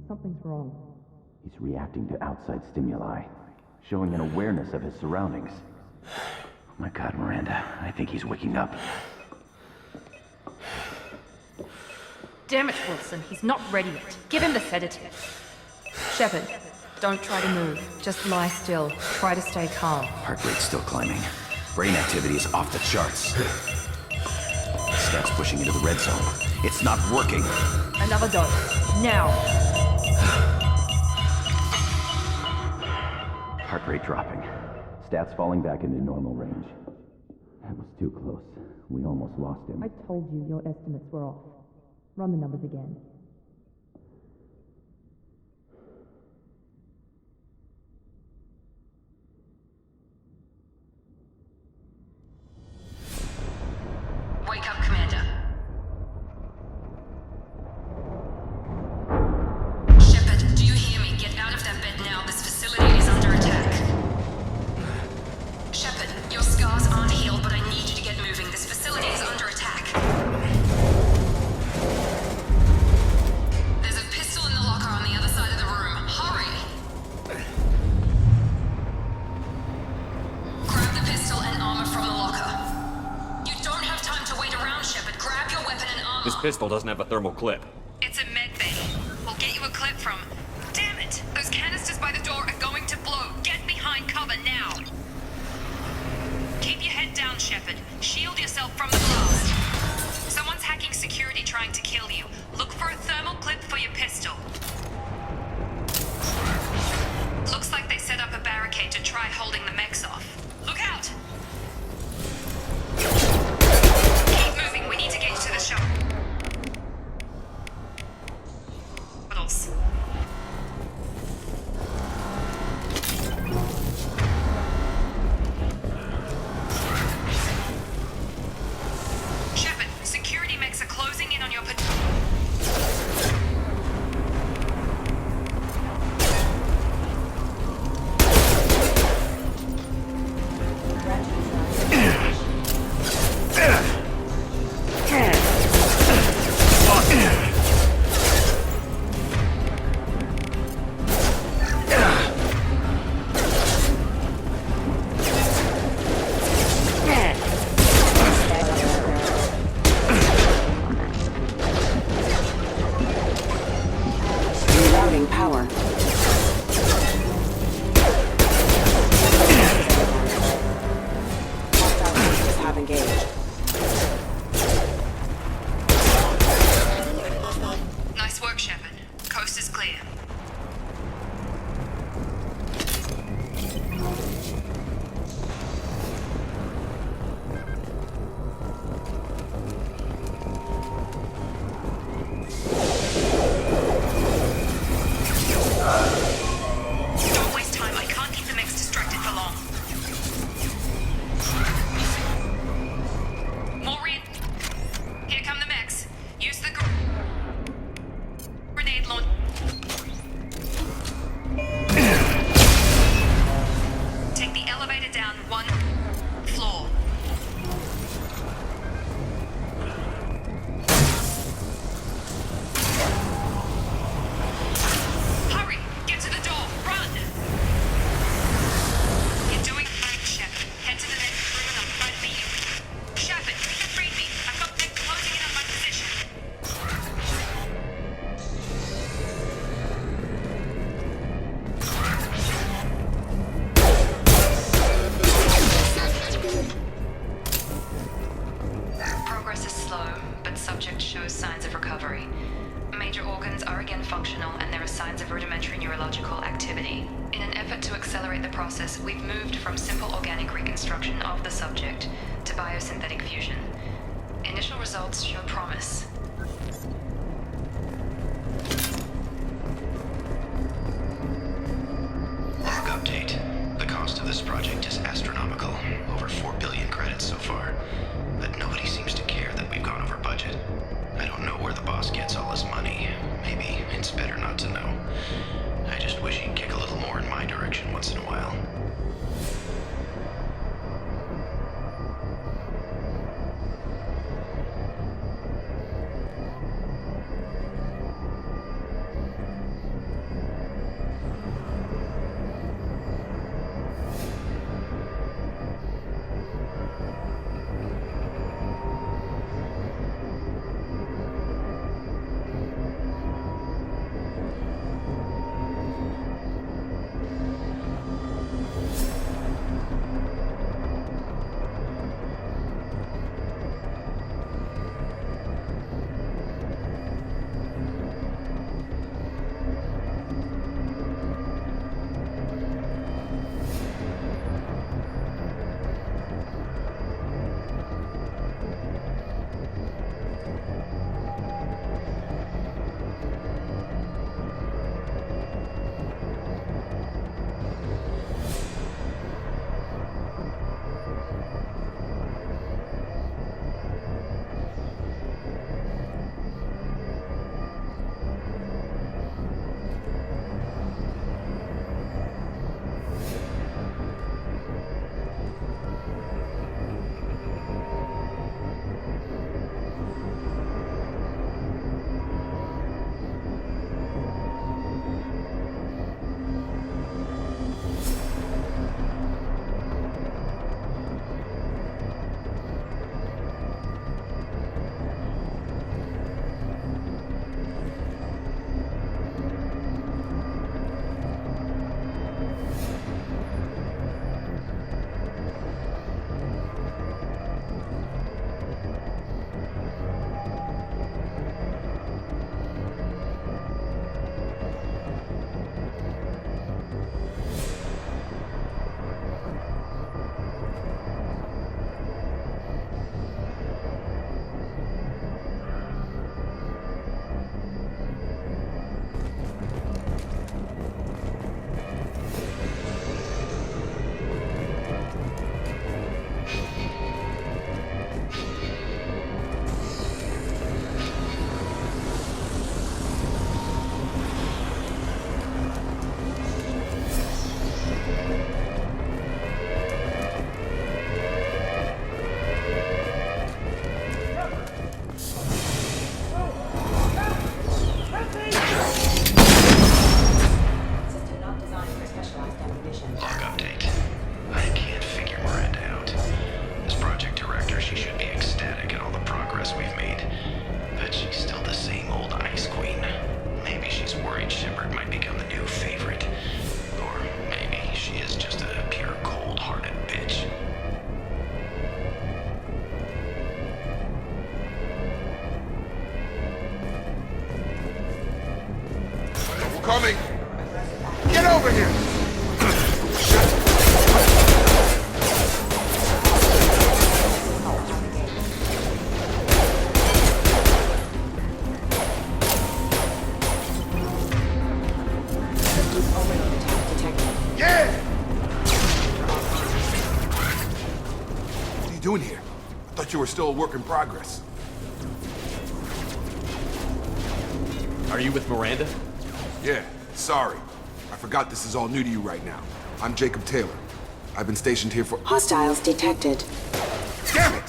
Something's wrong. He's reacting to outside stimuli, showing an awareness of his surroundings. Oh my God, Miranda, I think he's waking up. Damn it, Wilson, he's not ready yet. Give him the sedative. Shepard, don't try to move. Just lie still. Try to stay calm. Heart rate's still climbing. Brain activity is off the charts. Stats pushing into the red zone. It's not working. Another dose. Now. Heart rate dropping. Stats falling back into normal range. That was too close. We almost lost him. I told you your estimates were off. Run the numbers again. Wake up, Commander. Shepard, do you hear me? Get out of that bed now. This facility is under attack. Shepard, your scars aren't healed, but I need you to get moving. This facility is under attack. There's a pistol in the locker on the other side of the room. Hurry! Grab the pistol and armor from the locker. You don't have time to wait around, Shepard. Grab your weapon and armor. This pistol doesn't have a thermal clip. It's a med bay. We'll get you a clip from... Damn it! Those canisters by the door are going to blow. Get behind cover now. Keep your head down, Shepard. Shield yourself from the blast. Someone's hacking security trying to kill you. Look for a thermal clip for your pistol. Looks like they set up a barricade to try holding the mechs off. Look out! Keep moving. We need to get you to the shop. Hospitals. Shepard, security mechs are closing in on your Rerouting power. Hostile forces have engaged. Nice work, Shepard. Coast is clear. Don't waste time. I can't keep the mechs distracted for long. Maureen, here come the mechs. Use the grenade launch. Take the elevator down one floor. Hurry! Get to the door! Run! You're doing fine, Shepard. Head to the next room and I'm trying to meet you. Shepard, read me. I've got them closing in on my position. Progress is slow, but subject shows signs of recovery. Major organs are again functional, and there are signs of rudimentary neurological activity. In an effort to accelerate the process, we've moved from simple organic reconstruction of the subject to biosynthetic fusion. Initial results show promise. Log update. The cost of this project is astronomical. Over 4 billion credits so far. But nobody seems to care that we've gone over budget. I don't know where the boss gets all his money. Maybe it's better not to know. I just wish he'd kick a little more in my direction once in a while. coming! Get over here! Yeah! What are you doing here? I thought you were still a work in progress. Are you with Miranda? Yeah, sorry. I forgot this is all new to you right now. I'm Jacob Taylor. I've been stationed here for— Hostiles detected. Damn it!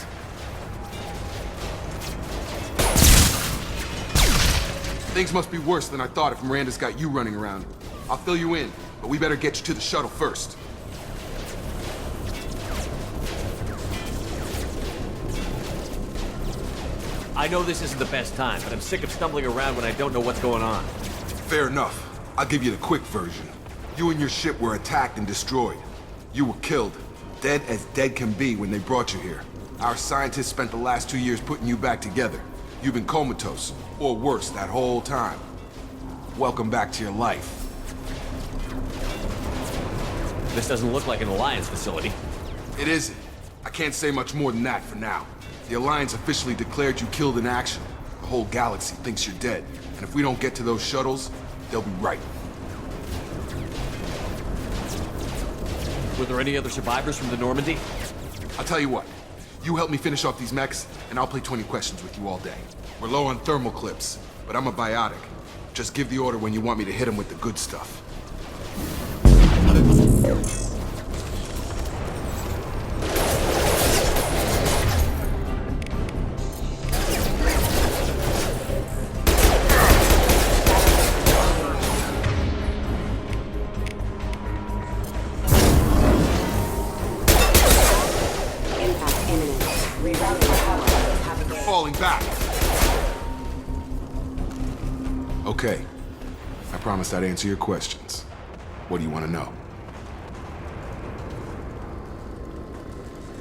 Things must be worse than I thought if Miranda's got you running around. I'll fill you in, but we better get you to the shuttle first. I know this isn't the best time, but I'm sick of stumbling around when I don't know what's going on. Fair enough. I'll give you the quick version. You and your ship were attacked and destroyed. You were killed. Dead as dead can be when they brought you here. Our scientists spent the last 2 years putting you back together. You've been comatose, or worse, that whole time. Welcome back to your life. This doesn't look like an Alliance facility. It isn't. I can't say much more than that for now. The Alliance officially declared you killed in action. The whole galaxy thinks you're dead. And if we don't get to those shuttles, they'll be right. Were there any other survivors from the Normandy? I'll tell you what. You help me finish off these mechs, and I'll play 20 questions with you all day. We're low on thermal clips, but I'm a biotic. Just give the order when you want me to hit them with the good stuff. Impact imminent. Rerouting power. Having You're falling back! Okay. I promised I'd answer your questions. What do you want to know?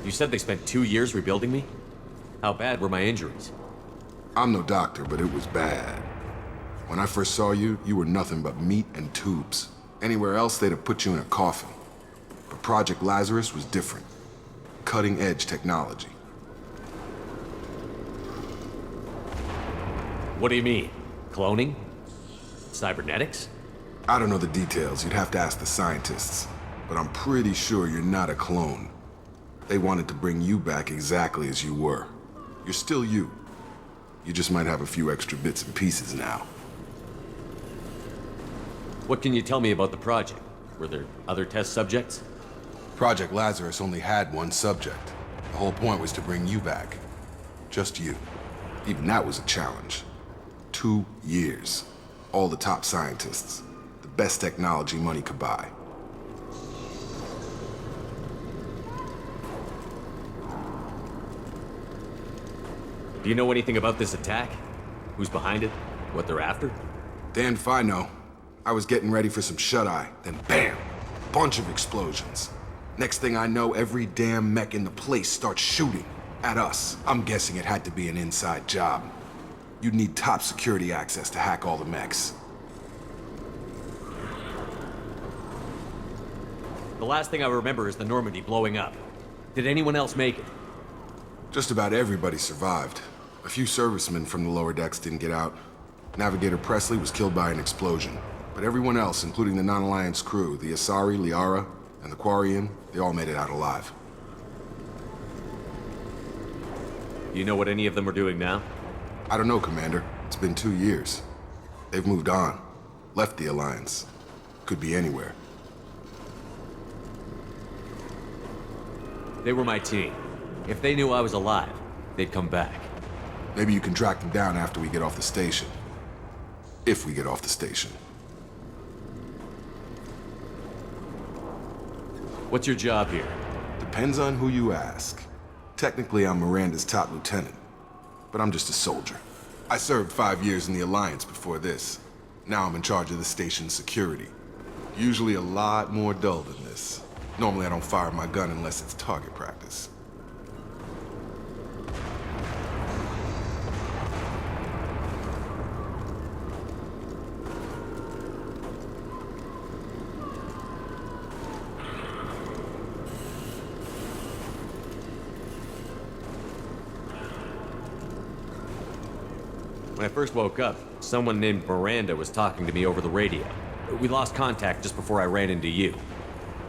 You said they spent 2 years rebuilding me? How bad were my injuries? I'm no doctor, but it was bad. When I first saw you, you were nothing but meat and tubes. Anywhere else, they'd have put you in a coffin. But Project Lazarus was different. Cutting-edge technology. What do you mean? Cloning? Cybernetics? I don't know the details. You'd have to ask the scientists. But I'm pretty sure you're not a clone. They wanted to bring you back exactly as you were. You're still you. You just might have a few extra bits and pieces now. What can you tell me about the project? Were there other test subjects? Project Lazarus only had one subject. The whole point was to bring you back. Just you. Even that was a challenge. 2 years. All the top scientists. The best technology money could buy. Do you know anything about this attack? Who's behind it? What they're after? Damned if I know. I was getting ready for some shut-eye, then bam! Bunch of explosions. Next thing I know, every damn mech in the place starts shooting at us. I'm guessing it had to be an inside job. You'd need top security access to hack all the mechs. The last thing I remember is the Normandy blowing up. Did anyone else make it? Just about everybody survived. A few servicemen from the lower decks didn't get out. Navigator Presley was killed by an explosion. But everyone else, including the non-Alliance crew, the Asari, Liara, and the Quarian, they all made it out alive. You know what any of them are doing now? I don't know, Commander. It's been 2 years. They've moved on. Left the Alliance. Could be anywhere. They were my team. If they knew I was alive, they'd come back. Maybe you can track them down after we get off the station. If we get off the station. What's your job here? Depends on who you ask. Technically, I'm Miranda's top lieutenant. But I'm just a soldier. I served 5 years in the Alliance before this. Now I'm in charge of the station's security. Usually a lot more dull than this. Normally I don't fire my gun unless it's target practice. When I first woke up, someone named Miranda was talking to me over the radio. We lost contact just before I ran into you.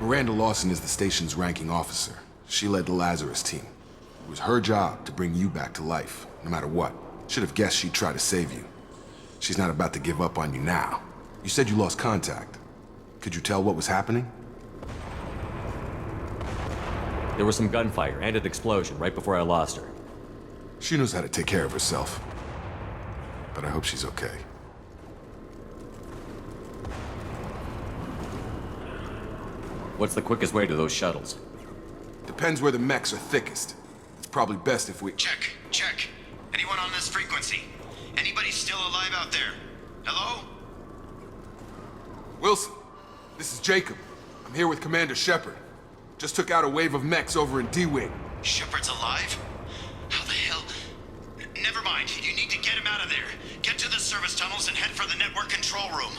Miranda Lawson is the station's ranking officer. She led the Lazarus team. It was her job to bring you back to life, no matter what. Should have guessed she'd try to save you. She's not about to give up on you now. You said you lost contact. Could you tell what was happening? There was some gunfire and an explosion right before I lost her. She knows how to take care of herself. But I hope she's okay. What's the quickest way to those shuttles? Depends where the mechs are thickest. It's probably best if we... Check. Anyone on this frequency? Anybody still alive out there? Hello? Wilson, this is Jacob. I'm here with Commander Shepard. Just took out a wave of mechs over in D-Wing. Shepard's alive? How the hell? Never mind. You need to get him out of there. Get to the service tunnels and head for the network control room.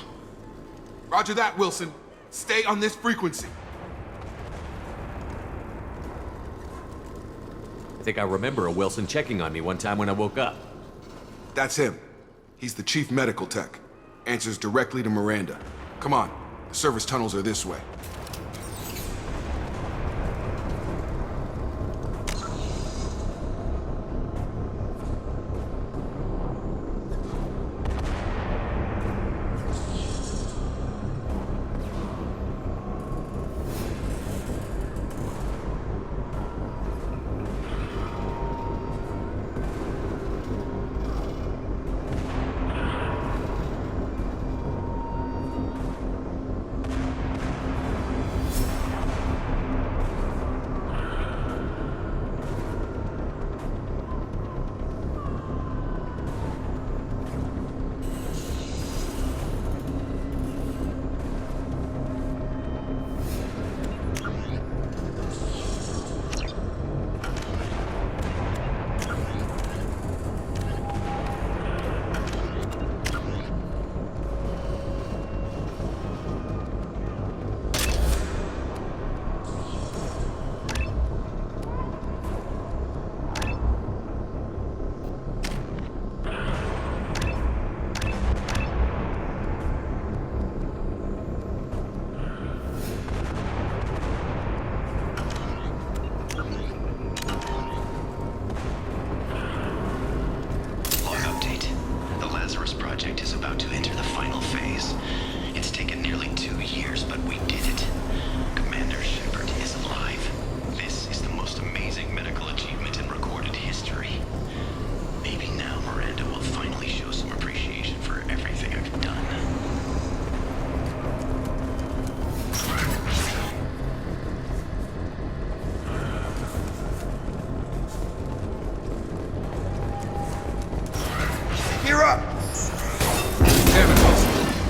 Roger that, Wilson. Stay on this frequency. I think I remember a Wilson checking on me one time when I woke up. That's him. He's the chief medical tech. Answers directly to Miranda. Come on. The service tunnels are this way.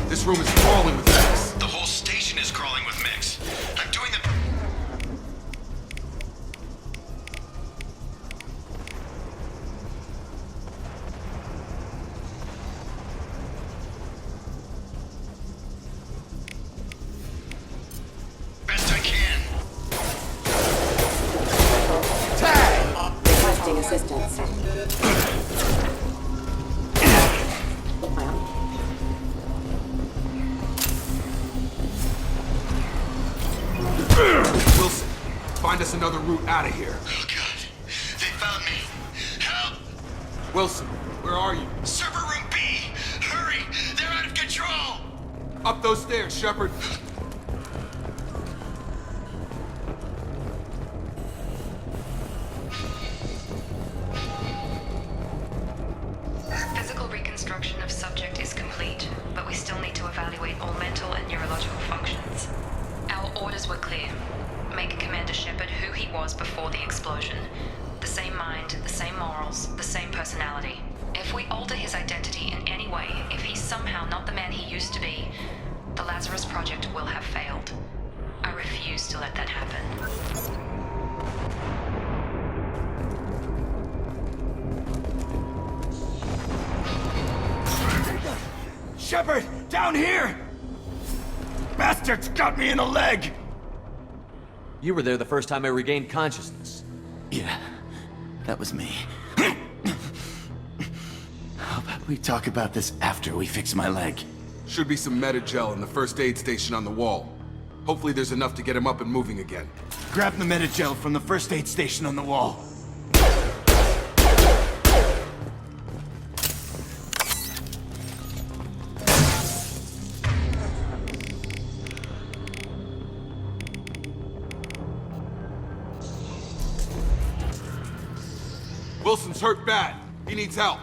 This room is crawling with mechs. The whole station is crawling with mechs. I'm doing the... best I can. Requesting assistance. Wilson, find us another route out of here. Oh god, they found me. Help! Wilson, where are you? Server room B! Hurry! They're out of control! Up those stairs, Shepard. Physical reconstruction of subject is complete, but we still need to evaluate all mental and neurological functions. Our orders were clear. Make Commander Shepard who he was before the explosion. The same mind, the same morals, the same personality. If we alter his identity in any way, if he's somehow not the man he used to be, the Lazarus Project will have failed. I refuse to let that happen. Shepard! Down here! Bastards got me in the leg! You were there the first time I regained consciousness. Yeah, that was me. How about We talk about this after we fix my leg. Should be some medi-gel in the first aid station on the wall. Hopefully there's enough to get him up and moving again. Grab the medi-gel from the first aid station on the wall. Wilson's hurt bad. He needs help.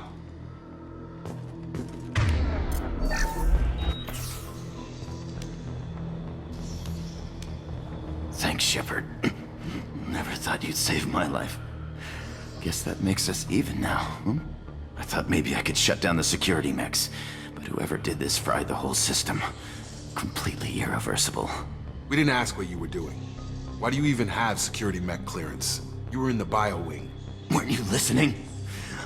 Thanks, Shepard. Never thought you'd save my life. Guess that makes us even now, hmm? I thought maybe I could shut down the security mechs, but whoever did this fried the whole system. Completely irreversible. We didn't ask what you were doing. Why do you even have security mech clearance? You were in the bio wing. Weren't you listening?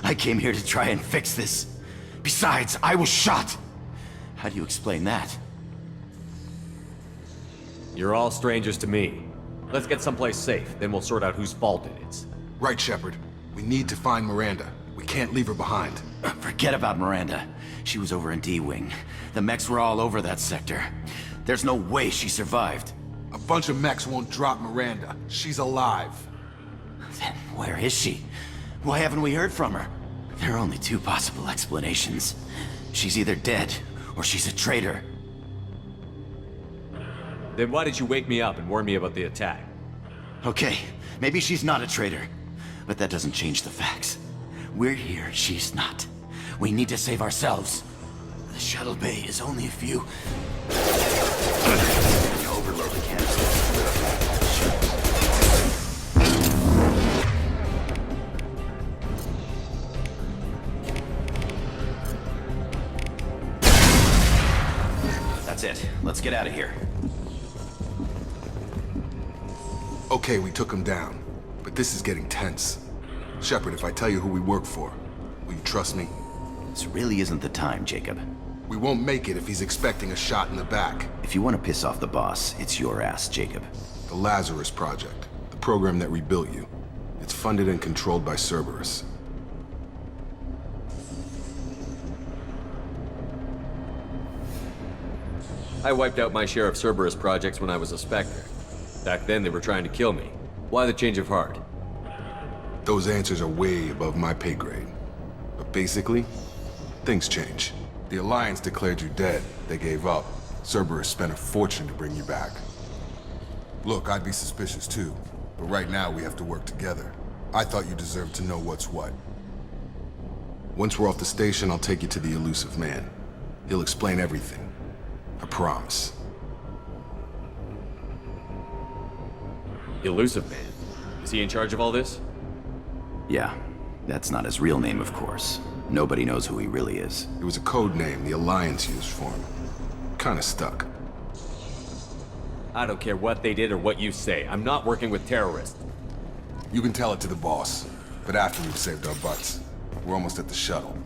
I came here to try and fix this. Besides, I was shot! How do you explain that? You're all strangers to me. Let's get someplace safe, then we'll sort out whose fault it is. Right, Shepard. We need to find Miranda. We can't leave her behind. Forget about Miranda. She was over in D-Wing. The mechs were all over that sector. There's no way she survived. A bunch of mechs won't drop Miranda. She's alive. Then where is she? Why haven't we heard from her? There are only two possible explanations. She's either dead, or she's a traitor. Then why did you wake me up and warn me about the attack? Okay, maybe she's not a traitor. But that doesn't change the facts. We're here, she's not. We need to save ourselves. The shuttle bay is only a few... Overload the canister. That's it. Let's get out of here. Okay, we took him down. But this is getting tense. Shepard, if I tell you who we work for, will you trust me? This really isn't the time, Jacob. We won't make it if he's expecting a shot in the back. If you want to piss off the boss, it's your ass, Jacob. The Lazarus Project. The program that rebuilt you. It's funded and controlled by Cerberus. I wiped out my share of Cerberus projects when I was a Spectre. Back then they were trying to kill me. Why the change of heart? Those answers are way above my pay grade. But basically, things change. The Alliance declared you dead. They gave up. Cerberus spent a fortune to bring you back. Look, I'd be suspicious too. But right now we have to work together. I thought you deserved to know what's what. Once we're off the station, I'll take you to the elusive man. He'll explain everything. I promise. Elusive Man? Is he in charge of all this? Yeah, that's not his real name, of course. Nobody knows who he really is. It was a code name the Alliance used for him. Kinda stuck. I don't care what they did or what you say. I'm not working with terrorists. You can tell it to the boss, but after we've saved our butts. We're almost at the shuttle.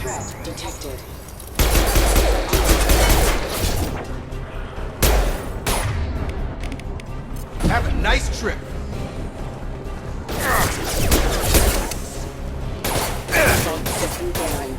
Threat detected. Have a nice trip. Assault system bearing.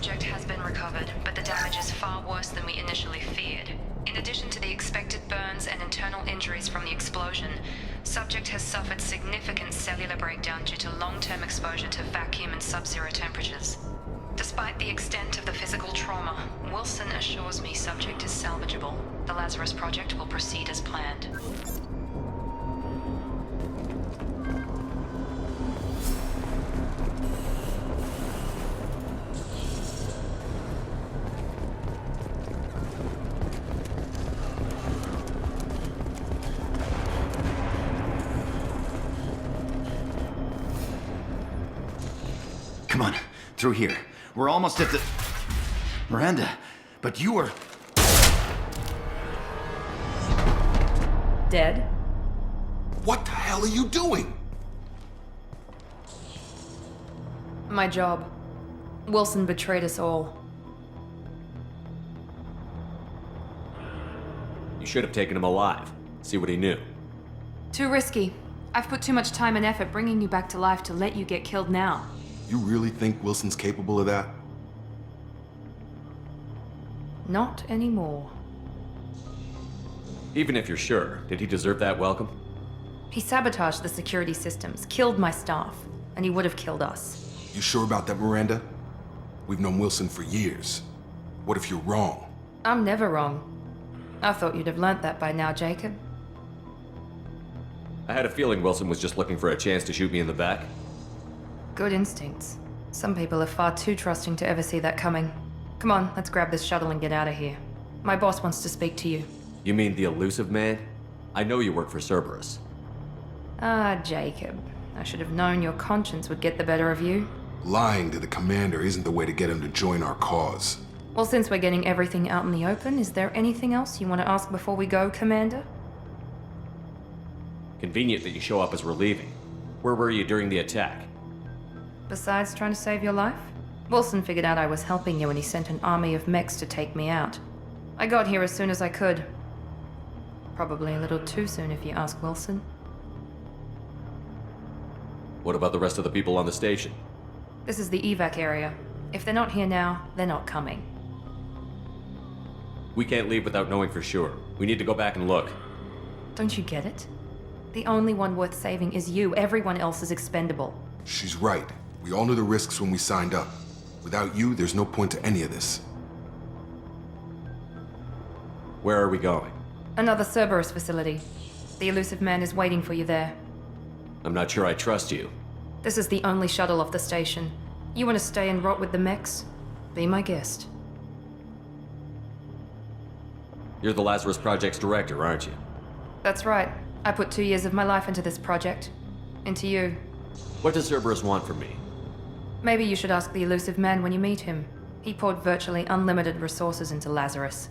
subject has been recovered, but the damage is far worse than we initially feared. In addition to the expected burns and internal injuries from the explosion, subject has suffered significant cellular breakdown due to long-term exposure to vacuum and sub-zero temperatures. Despite the extent of the physical trauma, Wilson assures me subject is salvageable. The Lazarus Project will proceed as planned. Come on, through here. We're almost at the... Miranda, but you were... Dead? What the hell are you doing? My job. Wilson betrayed us all. You should have taken him alive. See what he knew. Too risky. I've put too much time and effort bringing you back to life to let you get killed now. You really think Wilson's capable of that? Not anymore. Even if you're sure, did he deserve that welcome? He sabotaged the security systems, killed my staff, and he would have killed us. You sure about that, Miranda? We've known Wilson for years. What if you're wrong? I'm never wrong. I thought you'd have learnt that by now, Jacob. I had a feeling Wilson was just looking for a chance to shoot me in the back. Good instincts. Some people are far too trusting to ever see that coming. Come on, let's grab this shuttle and get out of here. My boss wants to speak to you. You mean the elusive man? I know you work for Cerberus. Ah, Jacob. I should have known your conscience would get the better of you. Lying to the commander isn't the way to get him to join our cause. Well, since we're getting everything out in the open, is there anything else you want to ask before we go, Commander? Convenient that you show up as we're leaving. Where were you during the attack? Besides trying to save your life? Wilson figured out I was helping you and he sent an army of mechs to take me out. I got here as soon as I could. Probably a little too soon if you ask Wilson. What about the rest of the people on the station? This is the evac area. If they're not here now, they're not coming. We can't leave without knowing for sure. We need to go back and look. Don't you get it? The only one worth saving is you. Everyone else is expendable. She's right. We all knew the risks when we signed up. Without you, there's no point to any of this. Where are we going? Another Cerberus facility. The elusive man is waiting for you there. I'm not sure I trust you. This is the only shuttle off the station. You want to stay and rot with the mechs? Be my guest. You're the Lazarus Project's director, aren't you? That's right. I put 2 years of my life into this project. Into you. What does Cerberus want from me? Maybe you should ask the elusive man when you meet him. He poured virtually unlimited resources into Lazarus.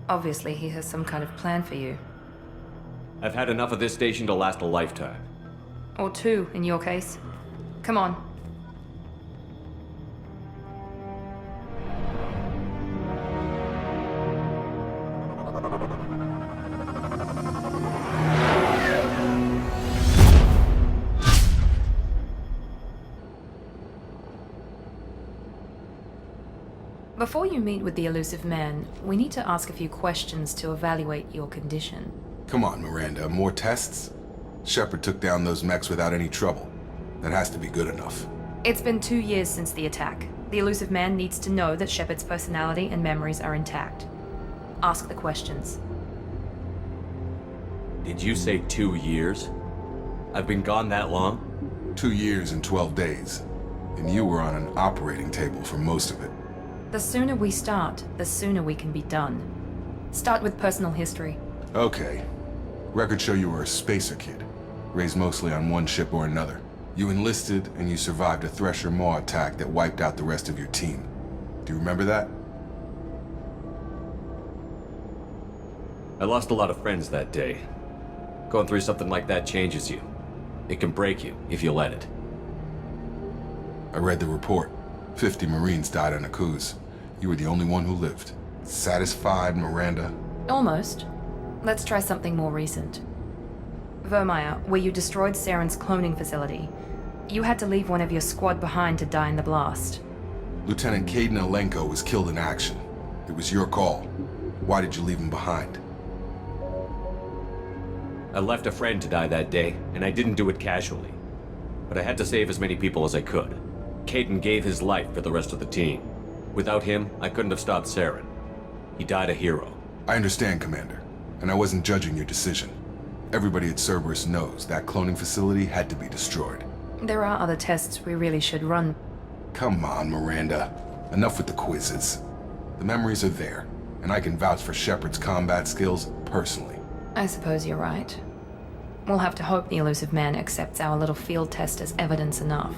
Obviously, he has some kind of plan for you. I've had enough of this station to last a lifetime. Or 2, in your case. Come on. Before you meet with the elusive man, we need to ask a few questions to evaluate your condition. Come on, Miranda. More tests? Shepard took down those mechs without any trouble. That has to be good enough. It's been 2 years since the attack. The elusive man needs to know that Shepard's personality and memories are intact. Ask the questions. Did you say 2 years? I've been gone that long? 2 years and 12 days. And you were on an operating table for most of it. The sooner we start, the sooner we can be done. Start with personal history. Okay. Records show you were a spacer kid, raised mostly on one ship or another. You enlisted and you survived a Thresher Maw attack that wiped out the rest of your team. Do you remember that? I lost a lot of friends that day. Going through something like that changes you. It can break you if you let it. I read the report. 50 Marines died on Akuz. You were the only one who lived. Satisfied, Miranda? Almost. Let's try something more recent. Vermeer, where you destroyed Saren's cloning facility. You had to leave one of your squad behind to die in the blast. Lieutenant Caden Alenko was killed in action. It was your call. Why did you leave him behind? I left a friend to die that day, and I didn't do it casually. But I had to save as many people as I could. Caden gave his life for the rest of the team. Without him, I couldn't have stopped Saren. He died a hero. I understand, Commander, and I wasn't judging your decision. Everybody at Cerberus knows that cloning facility had to be destroyed. There are other tests we really should run. Come on, Miranda. Enough with the quizzes. The memories are there, and I can vouch for Shepard's combat skills personally. I suppose you're right. We'll have to hope the elusive man accepts our little field test as evidence enough.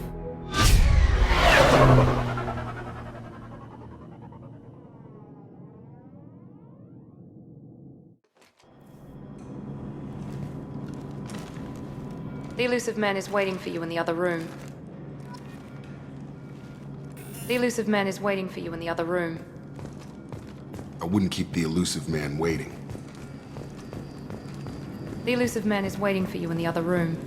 The elusive man is waiting for you in the other room. The elusive man is waiting for you in the other room. I wouldn't keep the elusive man waiting. The elusive man is waiting for you in the other room.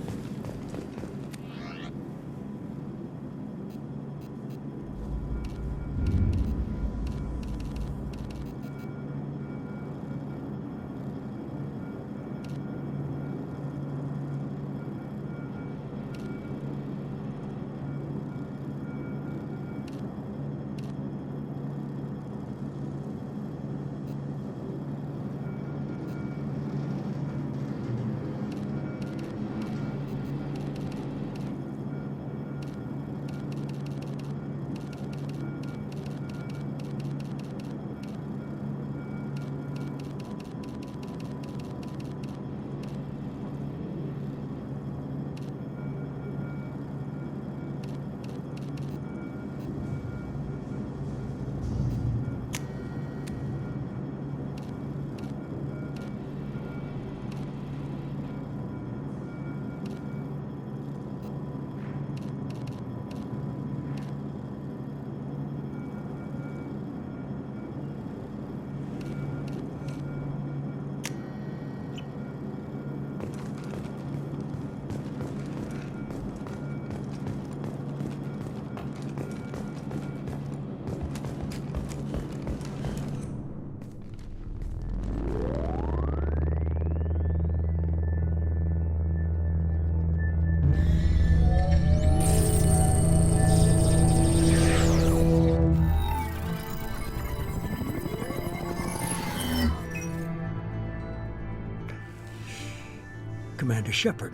Commander Shepard.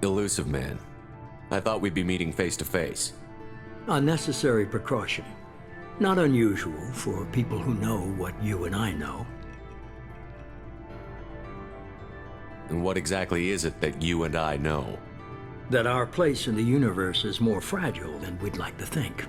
Elusive man. I thought we'd be meeting face to face. A necessary precaution. Not unusual for people who know what you and I know. And what exactly is it that you and I know? That our place in the universe is more fragile than we'd like to think.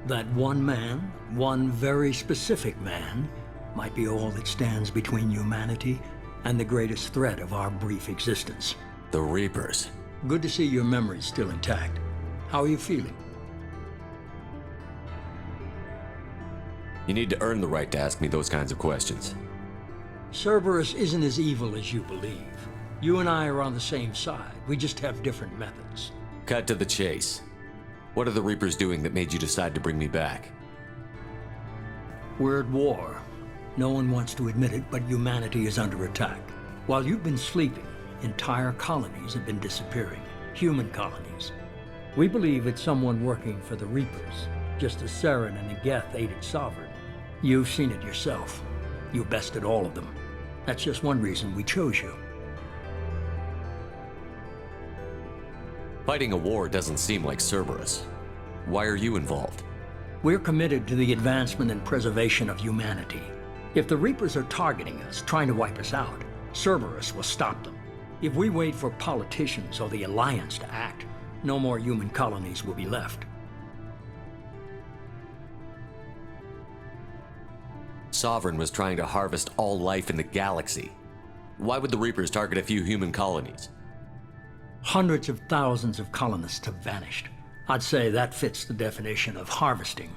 That one man, one very specific man, might be all that stands between humanity and the greatest threat of our brief existence. The Reapers. Good to see your memory's still intact. How are you feeling? You need to earn the right to ask me those kinds of questions. Cerberus isn't as evil as you believe. You and I are on the same side. We just have different methods. Cut to the chase. What are the Reapers doing that made you decide to bring me back? We're at war. No one wants to admit it, but humanity is under attack. While you've been sleeping, entire colonies have been disappearing. Human colonies. We believe it's someone working for the Reapers, just as Saren and the Geth aided Sovereign. You've seen it yourself. You bested all of them. That's just one reason we chose you. Fighting a war doesn't seem like Cerberus. Why are you involved? We're committed to the advancement and preservation of humanity. If the Reapers are targeting us, trying to wipe us out, Cerberus will stop them. If we wait for politicians or the Alliance to act, no more human colonies will be left. Sovereign was trying to harvest all life in the galaxy. Why would the Reapers target a few human colonies? Hundreds of thousands of colonists have vanished. I'd say that fits the definition of harvesting.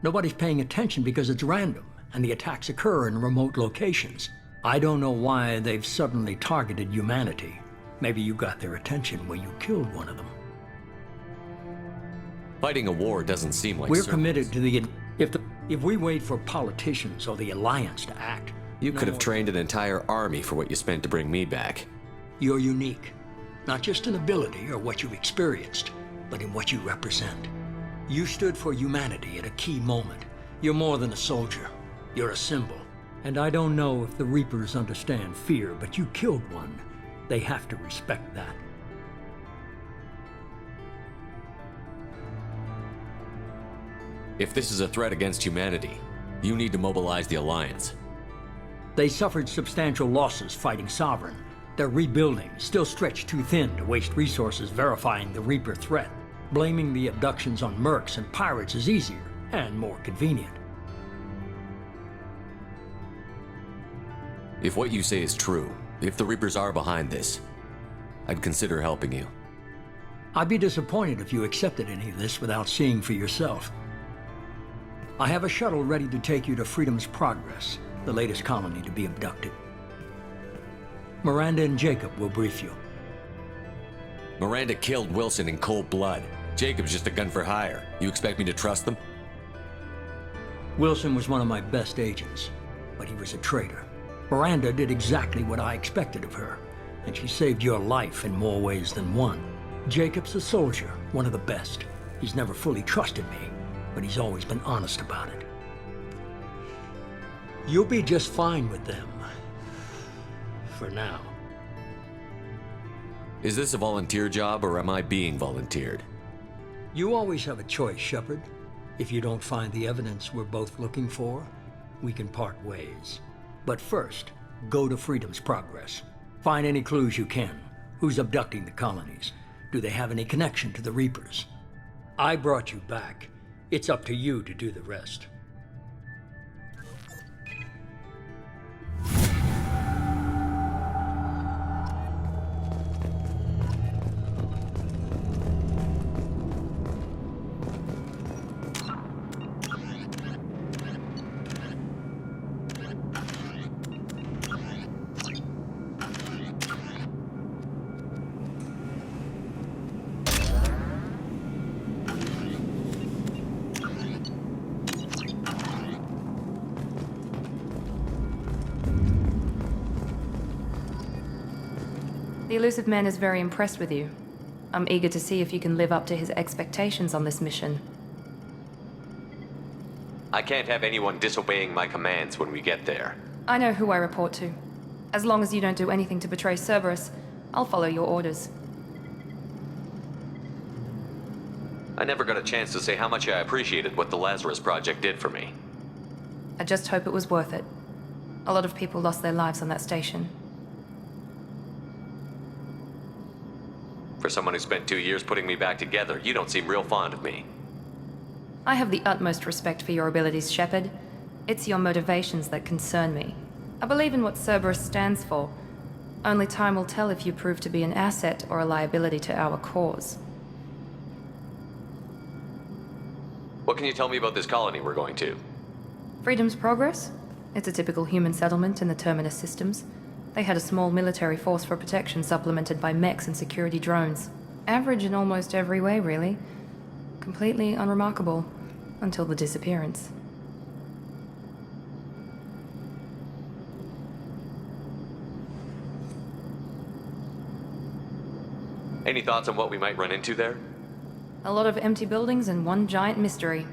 Nobody's paying attention because it's random, and the attacks occur in remote locations. I don't know why they've suddenly targeted humanity. Maybe you got their attention when you killed one of them. Fighting a war doesn't seem like We're service. committed to the... If we wait for politicians or the Alliance to act... You no could have more- trained an entire army for what you spent to bring me back. You're unique. Not just in ability or what you've experienced, but in what you represent. You stood for humanity at a key moment. You're more than a soldier. You're a symbol. And I don't know if the Reapers understand fear, but you killed one. They have to respect that. If this is a threat against humanity, you need to mobilize the Alliance. They suffered substantial losses fighting Sovereign. They're rebuilding, still stretched too thin to waste resources verifying the Reaper threat. Blaming the abductions on mercs and pirates is easier and more convenient. If what you say is true, if the Reapers are behind this, I'd consider helping you. I'd be disappointed if you accepted any of this without seeing for yourself. I have a shuttle ready to take you to Freedom's Progress, the latest colony to be abducted. Miranda and Jacob will brief you. Miranda killed Wilson in cold blood. Jacob's just a gun for hire. You expect me to trust them? Wilson was one of my best agents, but he was a traitor. Miranda did exactly what I expected of her, and she saved your life in more ways than one. Jacob's a soldier, one of the best. He's never fully trusted me, but he's always been honest about it. You'll be just fine with them. For now. Is this a volunteer job, or am I being volunteered? You always have a choice, Shepard. If you don't find the evidence we're both looking for, we can part ways. But first, go to Freedom's Progress. Find any clues you can. Who's abducting the colonies? Do they have any connection to the Reapers? I brought you back. It's up to you to do the rest. The Elusive Man is very impressed with you. I'm eager to see if you can live up to his expectations on this mission. I can't have anyone disobeying my commands when we get there. I know who I report to. As long as you don't do anything to betray Cerberus, I'll follow your orders. I never got a chance to say how much I appreciated what the Lazarus Project did for me. I just hope it was worth it. A lot of people lost their lives on that station. For someone who spent 2 years putting me back together, you don't seem real fond of me. I have the utmost respect for your abilities, Shepard. It's your motivations that concern me. I believe in what Cerberus stands for. Only time will tell if you prove to be an asset or a liability to our cause. What can you tell me about this colony we're going to? Freedom's Progress? It's a typical human settlement in the Terminus systems. They had a small military force for protection supplemented by mechs and security drones. Average in almost every way, really. Completely unremarkable. Until the disappearance. Any thoughts on what we might run into there? A lot of empty buildings and one giant mystery.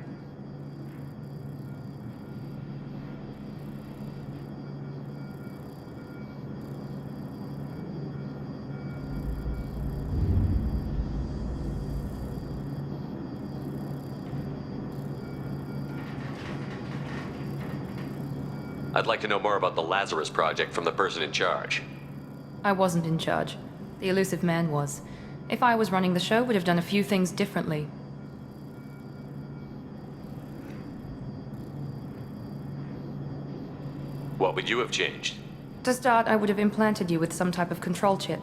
I'd like to know more about the Lazarus Project from the person in charge. I wasn't in charge. The Elusive Man was. If I was running the show, would have done a few things differently. What would you have changed? To start, I would have implanted you with some type of control chip.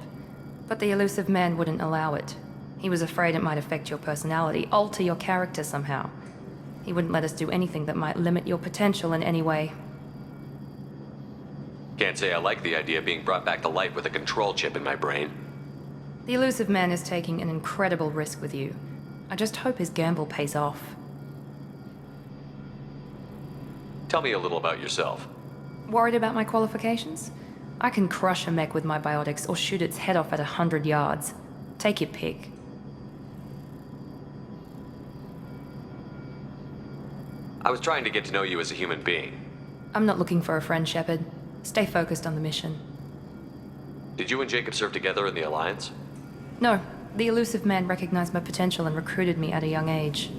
But the Elusive Man wouldn't allow it. He was afraid it might affect your personality, alter your character somehow. He wouldn't let us do anything that might limit your potential in any way. Can't say I like the idea of being brought back to life with a control chip in my brain. The Elusive Man is taking an incredible risk with you. I just hope his gamble pays off. Tell me a little about yourself. Worried about my qualifications? I can crush a mech with my biotics or shoot its head off at 100 yards. Take your pick. I was trying to get to know you as a human being. I'm not looking for a friend, Shepard. Stay focused on the mission. Did you and Jacob serve together in the Alliance? No, the elusive man recognized my potential and recruited me at a young age.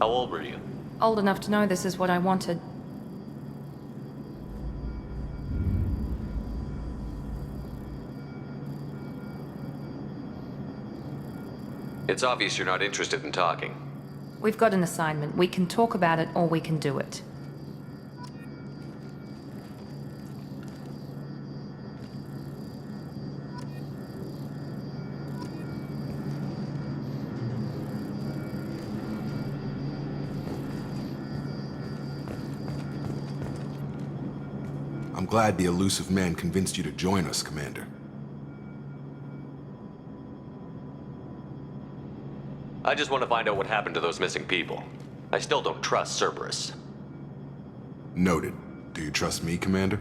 How old were you? Old enough to know this is what I wanted. It's obvious you're not interested in talking. We've got an assignment. We can talk about it or we can do it. I'm glad the elusive man convinced you to join us, Commander. I just want to find out what happened to those missing people. I still don't trust Cerberus. Noted. Do you trust me, Commander?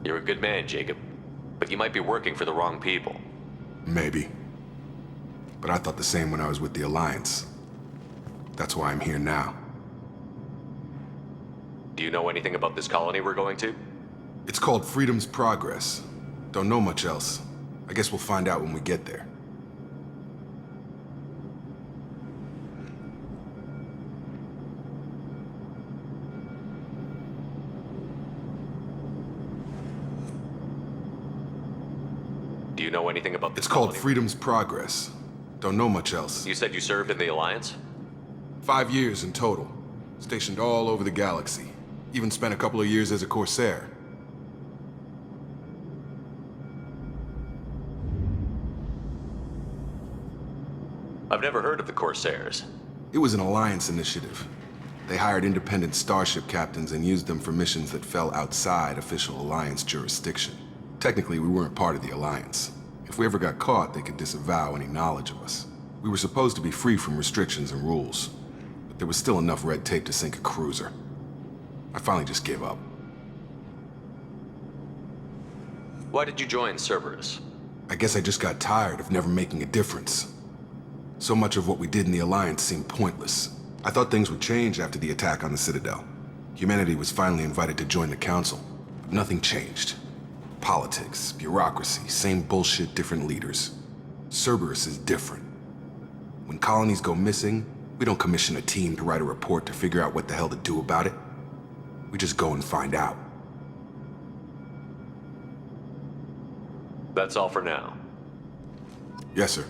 You're a good man, Jacob. But you might be working for the wrong people. Maybe. But I thought the same when I was with the Alliance. That's why I'm here now. Do you know anything about this colony we're going to? It's called Freedom's Progress. Don't know much else. I guess we'll find out when we get there. Do you know anything about this It's called colony? Freedom's Progress. Don't know much else. You said you served in the Alliance? 5 years in total. Stationed all over the galaxy. Even spent a couple of years as a Corsair. I've never heard of the Corsairs. It was an Alliance initiative. They hired independent starship captains and used them for missions that fell outside official Alliance jurisdiction. Technically, we weren't part of the Alliance. If we ever got caught, they could disavow any knowledge of us. We were supposed to be free from restrictions and rules, but there was still enough red tape to sink a cruiser. I finally just gave up. Why did you join Cerberus? I guess I just got tired of never making a difference. So much of what we did in the Alliance seemed pointless. I thought things would change after the attack on the Citadel. Humanity was finally invited to join the Council, but nothing changed. Politics, bureaucracy, same bullshit, different leaders. Cerberus is different. When colonies go missing, we don't commission a team to write a report to figure out what the hell to do about it. We just go and find out. That's all for now. Yes, sir.